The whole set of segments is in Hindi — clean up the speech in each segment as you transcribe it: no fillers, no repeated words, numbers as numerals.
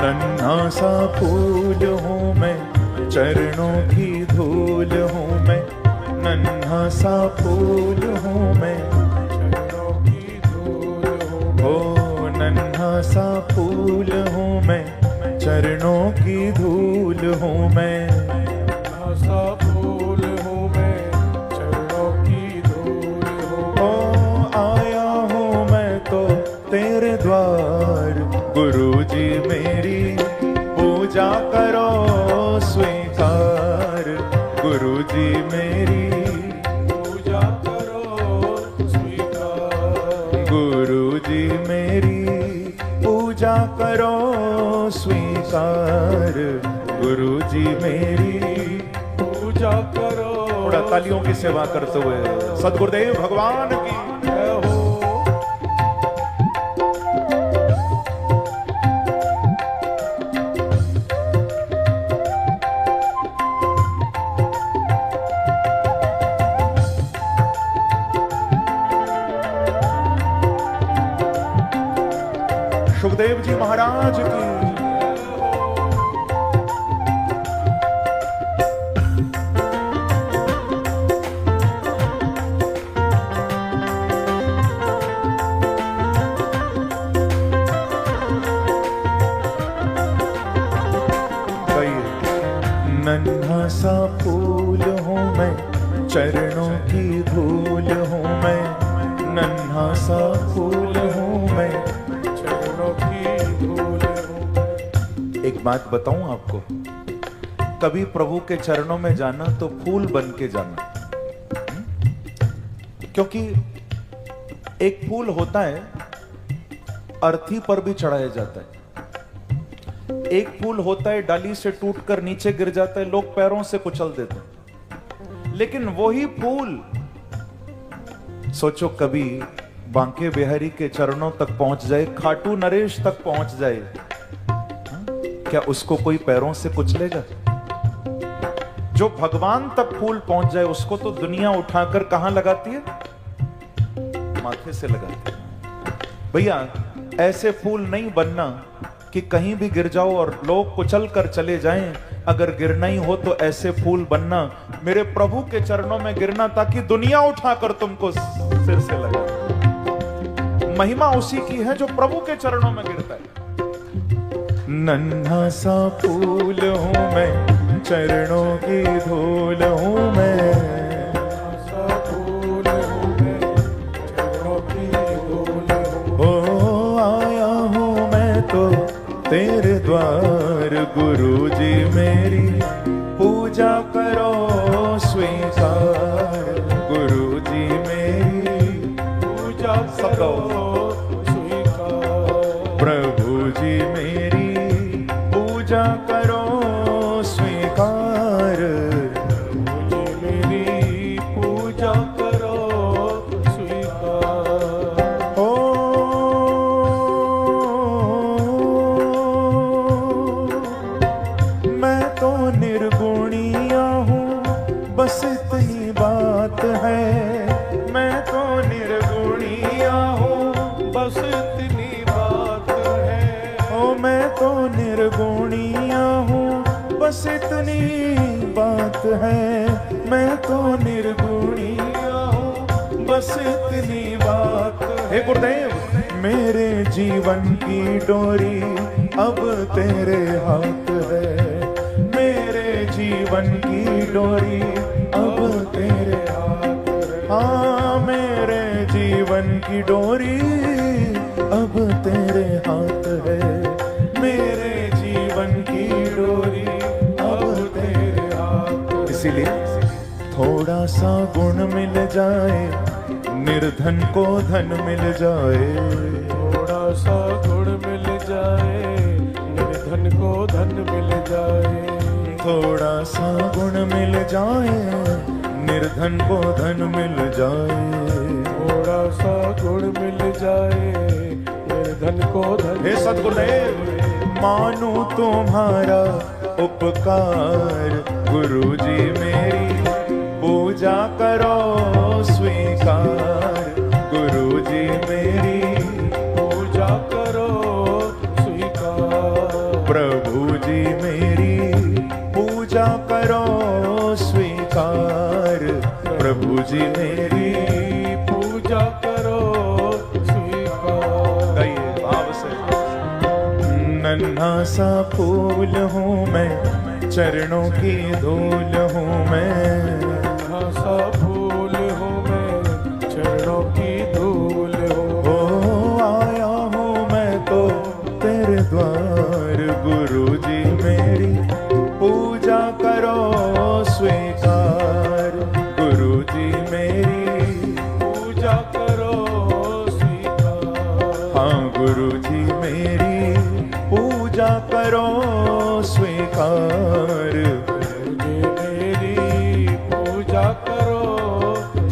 नन्हा सा फूल हूँ मैं, चरणों की धूल हूँ मैं। नन्हा सा फूल हूँ मैं, चरणों की धूल हूँ। ओ नन्हा सा फूल हूँ मैं, चरणों की धूल हूँ मैं। नन्हा सा फूल हूँ मैं, चरणों की धूल हूँ। ओ आया हूँ मैं तो तेरे द्वार, गुरुजी मेरी पूजा करो स्वीकार। गुरुजी मेरी पूजा करो स्वीकार। गुरुजी मेरी पूजा करो स्वीकार। गुरुजी मेरी पूजा करो। थोड़ा तालियों की सेवा करते हुए सद्गुरुदेव भगवान की जय हो। सुखदेव जी महाराज की। नन्हा सा फूल हूँ मैं, चरणों की धूल हूँ मैं। नन्हा सा फूल हूँ मैं, चरणों की धूल हूँ। एक बात बताऊं आपको, कभी प्रभु के चरणों में जाना तो फूल बन के जाना। क्योंकि एक फूल होता है अर्थी पर भी चढ़ाया जाता है, एक फूल होता है डाली से टूटकर नीचे गिर जाता है, लोग पैरों से कुचल देते हैं। लेकिन वही फूल सोचो कभी बांके बिहारी के चरणों तक पहुंच जाए, खाटू नरेश तक पहुंच जाए, क्या उसको कोई पैरों से कुचलेगा? जो भगवान तक फूल पहुंच जाए उसको तो दुनिया उठाकर कहां लगाती है? माथे से लगाती है। भैया ऐसे फूल नहीं बनना कि कहीं भी गिर जाओ और लोग कुचल कर चले जाएं। अगर गिरना ही हो तो ऐसे फूल बनना, मेरे प्रभु के चरणों में गिरना, ताकि दुनिया उठाकर तुमको सिर से लगा। महिमा उसी की है जो प्रभु के चरणों में गिरता है। नन्हा सा फूल हूं मैं, चरणों की धूल हूं मैं। सा फूल हूँ मैं, चरणों की धूल हूँ। ओ आया हूं मैं तो तेरे द्वार, गुरुजी मेरी पूजा करो स्वीकार। गुरुजी मेरी पूजा करो स्वीकार। प्रभु जी मेरी पूजा करो स्वीकार। मुझे मेरी पूजा करो स्वीकार। ओ मैं तो निर्गुणिया हूँ, बस इतनी बात है। मैं तो निर्गुणिया हूँ, बस इतनी बात है। ओ मैं तो निर्गुणिया हूँ, बस इतनी बात है। मैं तो निर्गुणिया हूँ, बस इतनी बात है। हे गुरुदेव, मेरे जीवन की डोरी अब तेरे हाथ है। मेरे जीवन की डोरी अब तेरे हाथ है। हाँ मेरे जीवन की डोरी अब तेरे हाथ है। मेरे जीवन की डोरी अब तेरे हाथ। इसीलिए थोड़ा सा गुण मिल जाए, निर्धन को धन मिल जाए। थोड़ा सा गुण मिल जाए, निर्धन को धन मिल जाए। थोड़ा सा गुण मिल जाए, निर्धन को धन मिल जाए। थोड़ा सा गुण मिल जाए, निर्धन को धन। हे सद्गुरुदेव, मानू तुम्हारा उपकार। गुरुजी मेरी पूजा करो स्वीकार। गुरुजी मेरी पूजा करो स्वीकार। प्रभु जी मेरी पूजा करो स्वीकार, प्रभु जी मेरी पूजा करो स्वीकार। गाइए भाव से। नन्हा सा फूल हूँ मैं, चरणों की धूल हूँ मैं, नन्हा सा फूल हूँ मैं, चरणों की धूल हूँ। ओ आया हूँ मैं तो तेरे द्वार, गुरु जी मेरी पूजा करो स्वीकार, गुरु जी मेरी पूजा करो स्वीकार। हाँ गुरु जी मेरी पूजा करो स्वीकार, मुझे मेरी पूजा करो।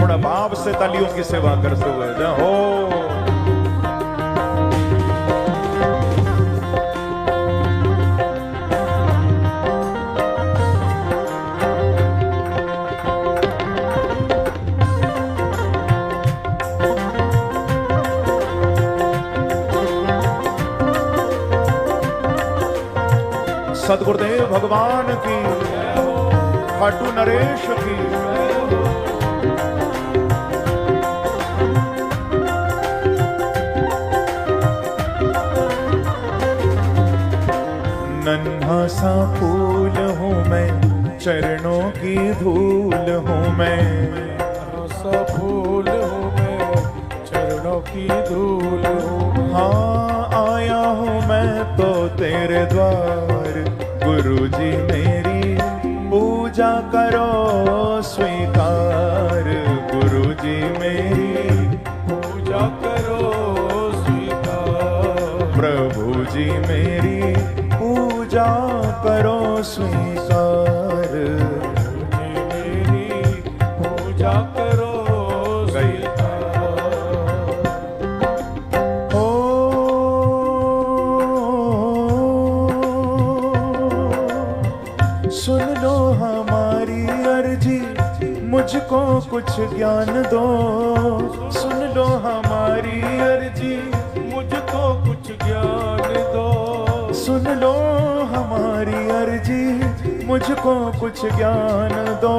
थोड़ा भाव से तालियों की सेवा करते हुए हो। सदगुरुदेव भगवान की, खाटू नरेश की। नन्हा सा फूल हूँ मैं, चरणों की धूल हूँ मैं, नन्हा सा फूल हूँ मैं, चरणों की धूल हूँ। हाँ आया हूँ मैं तो तेरे द्वार, गुरु जी मेरी पूजा करो स्वीकार, गुरु जी मेरी पूजा करो स्वीकार। प्रभु जी मेरी पूजा करो स्वीकार, मुझे मेरी पूजा करो स्वीकार। ओ सुन लो हमारी अर्जी, मुझको कुछ ज्ञान दो, सुन लो हमारी अर्जी, मुझको कुछ ज्ञान दो। सुन लो हमारी अर्जी, मुझको कुछ ज्ञान दो।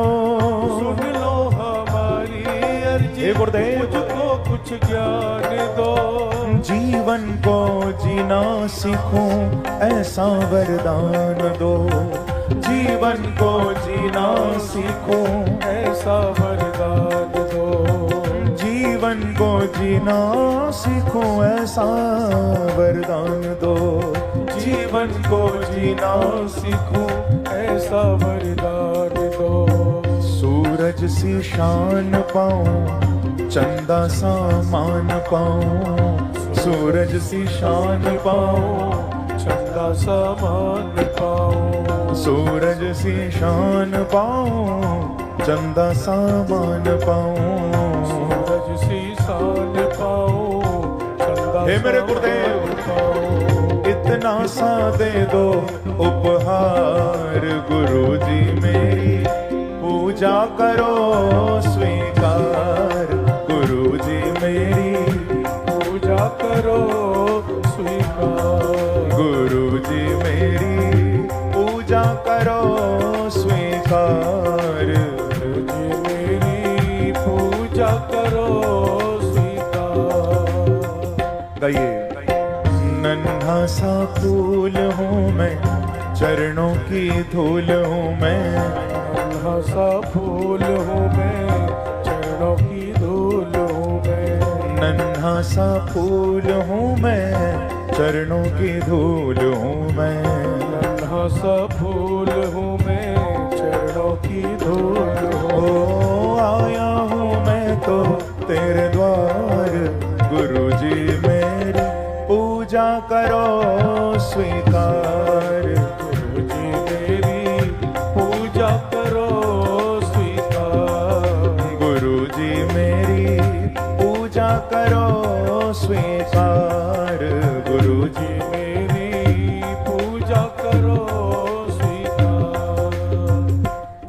सुन लो हमारी अर्जी, हे गुरुदेव, मुझको कुछ ज्ञान दो। जीवन को जीना सीखूं ऐसा वरदान दो, जीवन को जीना सीखूं ऐसा वरदान दो। जीवन को जीना सीखूं ऐसा वरदान दो, जीवन को जीना सीखूं ऐसा वरदान दो। सूरज सी शान पाऊं, चंदा सा मान पाऊं, सूरज सी शान पाऊं, चंदा सा मान पाऊं। सूरज सी शान पाऊं, चंदा सा मान पाऊं। सूरज सी शान पाऊं, चंदा हे मेरे सा गुरुदेव, मान पाऊं। इतना सा दे दो उपहार, गुरु जी मेरी पूजा करो स्वीकार, गुरु जी मेरी पूजा करो स्वीकार। गुरु जी मेरी पूजा करो स्वीकार, मुझे मेरी पूजा करो स्वीकार। गाइए। नन्हा सा फूल हूँ मैं, चरणों की धूल हूँ मैं, नन्हा सा फूल हूँ मैं, चरणों की धूल हूँ मैं। नन्हा सा फूल हूँ मैं, चरणों की धूल हूँ मैं, नन्हा सा फूल हूँ मैं, चरणों की धूल हूँ। ओ आया हूँ मैं तो तेरे द्वार, गुरु जी मेरी पूजा करो स्वीकार, गुरु जी मेरी पूजा करो स्वीकार। गुरु जी मेरी पूजा करो स्वीकार, गुरु जी मेरी पूजा करो स्वीकार।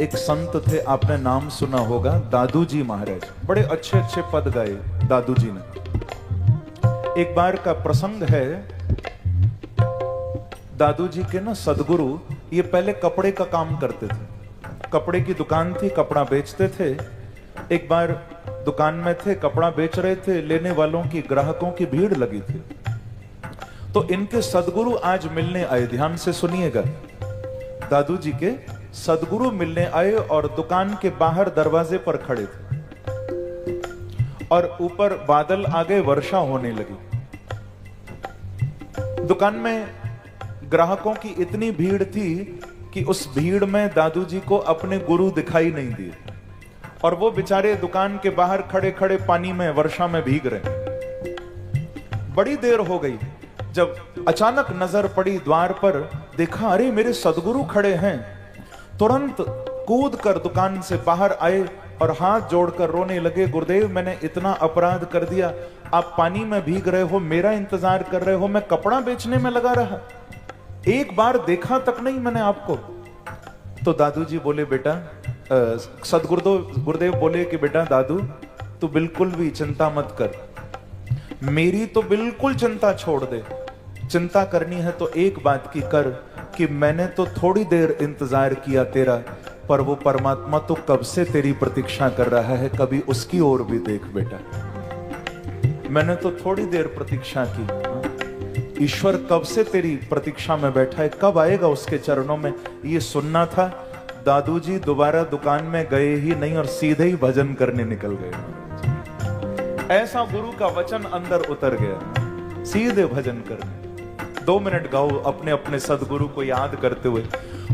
एक संत थे, आपने नाम सुना होगा, दादू जी महाराज। बड़े अच्छे अच्छे पद गाए दादू जी ने। एक बार का प्रसंग है, दादू जी के ना सदगुरु ये पहले कपड़े का काम करते थे, कपड़े की दुकान थी, कपड़ा बेचते थे। एक बार दुकान में थे, कपड़ा बेच रहे थे, लेने वालों की, ग्राहकों की भीड़ लगी थी। तो इनके सदगुरु आज मिलने आए, ध्यान से सुनिएगा। दादू जी के सदगुरु मिलने आए और दुकान के बाहर दरवाजे पर खड़े थे और ऊपर बादल आ गए, वर्षा होने लगी। दुकान में ग्राहकों की इतनी भीड़ थी कि उस भीड़ में दादू जी को अपने गुरु दिखाई नहीं दिए और वो बेचारे दुकान के बाहर खड़े खड़े पानी में, वर्षा में भीग रहे। बड़ी देर हो गई, जब अचानक नजर पड़ी द्वार पर, देखा अरे मेरे सदगुरु खड़े हैं। तुरंत कूद कर दुकान से बाहर आए और हाथ जोड़कर रोने लगे, गुरुदेव मैंने इतना अपराध कर दिया, आप पानी में भीग रहे हो, मेरा इंतजार कर रहे हो, मैं कपड़ा बेचने में लगा रहा, एक बार देखा तक नहीं मैंने आपको। तो दादू जी बोले, बेटा, गुरुदेव बोले कि बेटा दादू तू बिल्कुल भी चिंता मत कर, मेरी तो बिल्कुल चिंता छोड़ दे। चिंता करनी है तो एक बात की कर कि मैंने तो थोड़ी देर इंतजार किया तेरा, पर वो परमात्मा तो कब से तेरी प्रतीक्षा कर रहा है, कभी उसकी ओर भी देख बेटा। मैंने तो थोड़ी देर प्रतीक्षा की, ईश्वर कब से तेरी प्रतीक्षा में बैठा है, कब आएगा उसके चरणों में, ये सुनना था। दादू जी दोबारा दुकान में गए ही नहीं और सीधे ही भजन करने निकल गए। ऐसा गुरु का वचन अंदर उतर गया, सीधे भजन करने। 2 मिनट गाओ अपने अपने सदगुरु को याद करते हुए।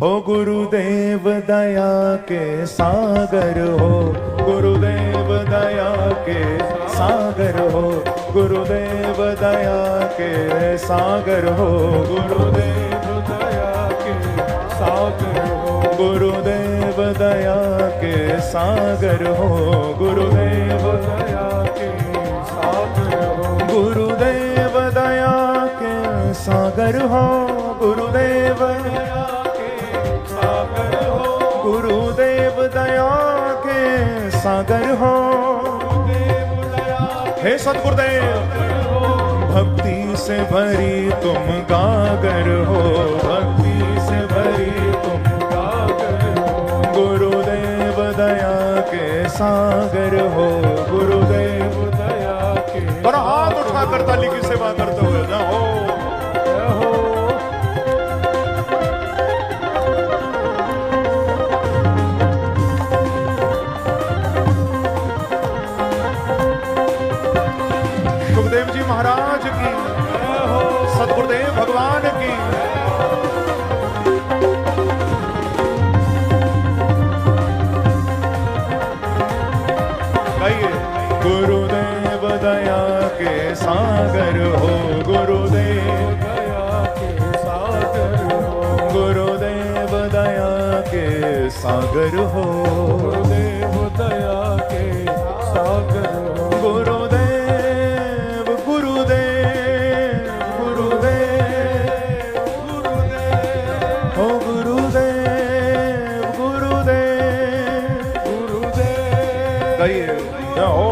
ओ गुरुदेव दया के सागर हो, गुरुदेव दया के सागर हो, गुरुदेव दया के सागर हो, गुरुदेव दया के सागर हो, गुरुदेव दया के सागर हो, गुरुदेव दया के सागर हो, गुरुदेव दया के सागर हो, गुरुदेव दया के सागर हो, गुरुदेव दया के सागर हो, हे सतगुरुदेव भक्ति से भरी तुम गागर हो, भक्ति से भरी तुम गागर हो, गुरुदेव दया के सागर हो, गुरुदेव दया के। और हाथ उठाकर ताली की सेवा करते हुए ना हो। सुखदेव जी महाराज की, सतगुरुदेव भगवान की। गुरुदेव दया के सागर हो, गुरुदेव दया के सागर हो, गुरुदेव दया के सागर हो, गुरुदेव दया के सागर हो, गुरुदेव गुरुदेव गुरुदेव गुरुदेव हो, गुरुदेव गुरुदेव गुरुदेव कहिए हो,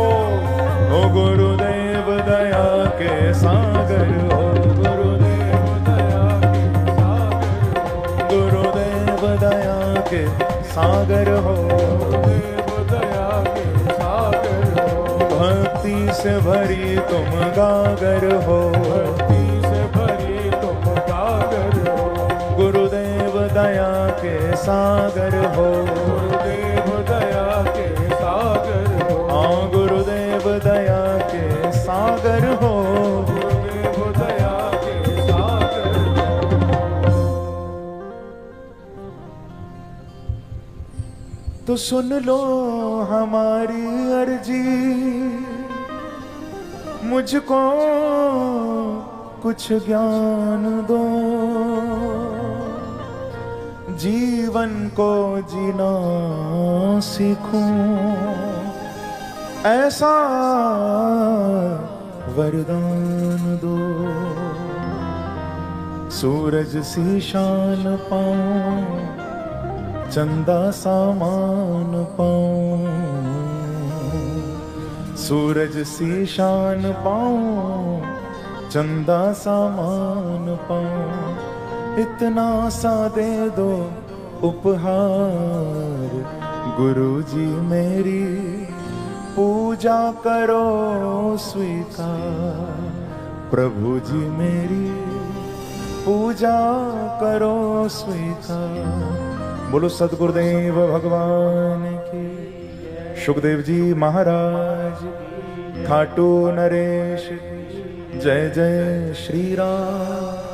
गुरुदेव दया के सागर हो, गुरुदेव दया के सागर हो, गुरुदेव दया के सागर हो, गुरुदेव दया के सागर हो, भक्ति से भरी तुम गागर हो, भक्ति से भरी तुम गागर हो, गुरुदेव दया के सागर हो, गुरुदेव दया के सागर हो, हाँ गुरुदेव दया के सागर हो, गुरुदेव दया के सागर हो। तो सुन लो हमारी अर्जी, मुझको कुछ ज्ञान दो, जीवन को जीना सीखूं, ऐसा वरदान दो, सूरज सी शान पाऊं, चंदा सामान पाऊं, सूरज सी शान पाऊं, चंदा सामान पाऊं, इतना सा दे दो उपहार, गुरुजी मेरी पूजा करो स्वीकार, प्रभु जी मेरी पूजा करो स्वीकार। बोलो सद्गुरुदेव भगवान की। सुखदेव जी महाराज, खाटू नरेश की जय जय श्री राम।